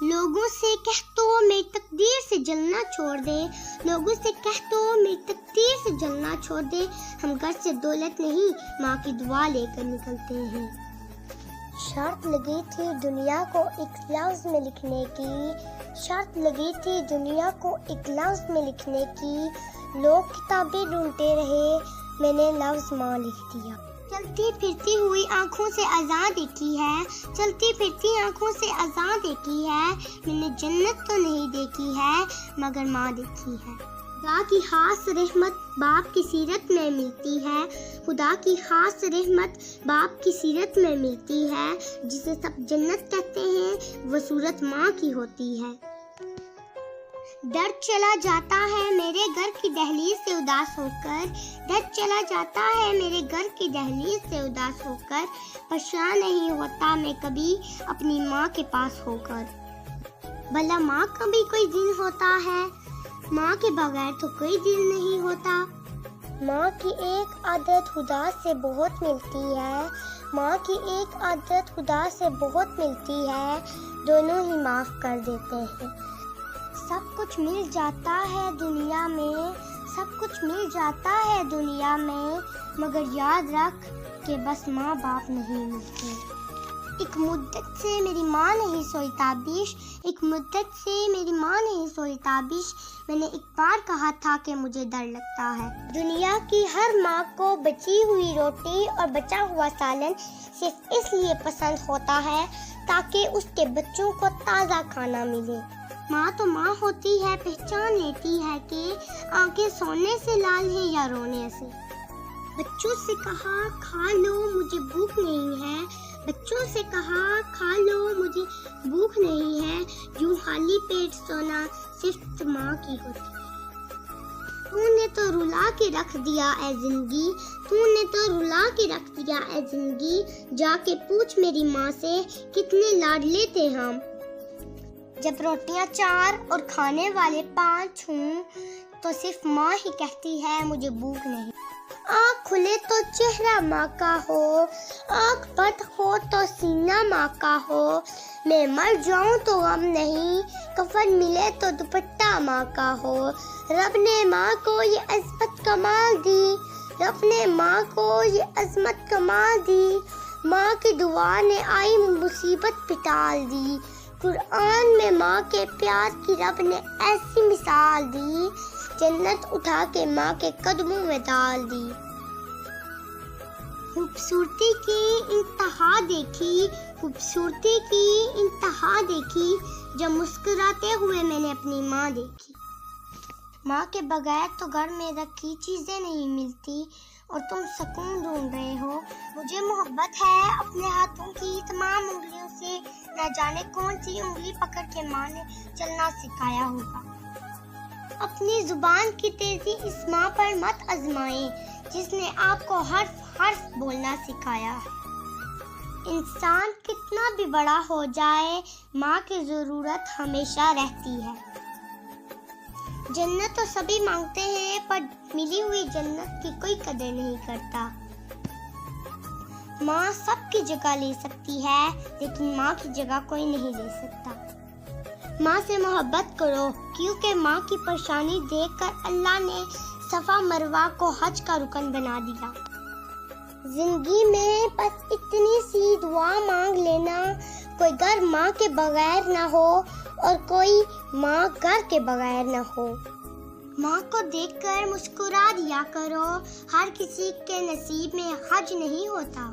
لوگوں سے کہہ تو میری تقدیر سے جلنا چھوڑ دے، لوگوں سے کہہ تو میری تقدیر سے جلنا چھوڑ دے، ہم گھر سے دولت نہیں ماں کی دعا لے کر نکلتے ہیں۔ شرط لگی تھی دنیا کو ایک لفظ میں لکھنے کی، شرط لگی تھی دنیا کو ایک لفظ میں لکھنے کی، لوگ کتابیں ڈھونڈتے رہے، میں نے لفظ ماں لکھ دیا۔ چلتی پھرتی ہوئی آنکھوں سے اذاں دیکھی ہے، چلتی پھرتی آنکھوں سے اذاں دیکھی ہے، میں نے جنت تو نہیں دیکھی ہے مگر ماں دیکھی ہے۔ خدا کی خاص رحمت باپ کی سیرت میں ملتی ہے، خدا کی خاص رحمت باپ کی سیرت میں ملتی ہے، جسے سب جنت کہتے ہیں وہ صورت ماں کی ہوتی ہے۔ درد چلا جاتا ہے میرے گھر کی دہلیز سے اداس ہو کر، درد چلا جاتا ہے میرے گھر کی دہلیز سے اداس ہو کر، پریشان نہیں ہوتا میں کبھی اپنی ماں کے پاس ہو کر۔ بھلا ماں کا بھی کوئی دن ہوتا ہے، ماں کے بغیر تو کوئی دن نہیں ہوتا۔ ماں کی ایک عادت خدا سے بہت ملتی ہے، ماں کی ایک عادت خدا سے بہت ملتی ہے، دونوں ہی معاف کر دیتے ہیں۔ سب کچھ مل جاتا ہے دنیا میں، سب کچھ مل جاتا ہے دنیا میں، مگر یاد رکھ کہ بس ماں باپ نہیں ملتے۔ ایک مدت سے میری ماں نہیں سوئی تابش، ایک مدت سے میری ماں نہیں سوئی تابش، میں نے ایک بار کہا تھا کہ مجھے ڈر لگتا ہے۔ دنیا کی ہر ماں کو بچی ہوئی روٹی اور بچا ہوا سالن صرف اس لیے پسند ہوتا ہے تاکہ اس کے بچوں کو تازہ کھانا ملے۔ ماں تو ماں ہوتی ہے، پہچان لیتی ہے کہ آنکھیں سونے سے لال ہیں یا رونے سے۔ بچوں سے کہا کھا لو مجھے بھوک نہیں ہے، بچوں سے کہا کھا لو مجھے بھوک نہیں ہے، یوں خالی پیٹ سونا صرف ماں کی ہوتی ہے۔ تو نے تو رلا کے رکھ دیا اے زندگی، تو نے تو رلا کے رکھ دیا اے زندگی، جا کے پوچھ میری ماں سے کتنے لاڈلے تھے ہم۔ جب روٹیاں 4 اور کھانے والے 5 ہوں تو صرف ماں ہی کہتی ہے مجھے بھوک نہیں۔ آنکھ کھلے تو چہرہ ماں کا ہو، آنکھ بند ہو تو سینہ ماں کا ہو، میں مر جاؤں تو غم نہیں، کفن ملے تو دوپٹہ ماں کا ہو۔ رب نے ماں کو یہ عظمت کمال دی، رب نے ماں کو یہ عظمت کمال دی، ماں کی دعا نے آئی مصیبت پہ ٹال دی۔ قرآن میں ماں کے پیار کی رب نے ایسی مثال دی، جنت اٹھا کے ماں کے قدموں میں ڈال دی۔ خوبصورتی کی انتہا دیکھی، خوبصورتی کی انتہا دیکھی، جب مسکراتے ہوئے میں نے اپنی ماں دیکھی۔ ماں کے بغیر تو گھر میں رکھی چیزیں نہیں ملتی اور تم سکون ڈھونڈ رہے ہو۔ مجھے محبت ہے اپنے ہاتھوں کی تمام انگلیوں سے، نہ جانے کون سی انگلی پکڑ کے ماں نے چلنا سکھایا ہوگا۔ اپنی زبان کی تیزی اس ماں پر مت آزمائیں جس نے آپ کو حرف حرف بولنا سکھایا ہے۔ انسان کتنا بھی بڑا ہو جائے ماں کی ضرورت ہمیشہ رہتی ہے۔ جنت تو سبھی مانگتے ہیں پر ملی ہوئی جنت کی کوئی قدر نہیں کرتا۔ ماں سب کی جگہ لے سکتی ہے لیکن ماں کی جگہ کوئی نہیں لے سکتا۔ ماں سے محبت کرو کیونکہ ماں کی پریشانی دیکھ کر اللہ نے صفا مروہ کو حج کا رکن بنا دیا۔ زندگی میں بس اتنی سی دعا مانگ لینا، کوئی گھر ماں کے بغیر نہ ہو اور کوئی ماں گھر کے بغیر نہ ہو۔ ماں کو دیکھ کر مسکرا دیا کرو، ہر کسی کے نصیب میں حج نہیں ہوتا۔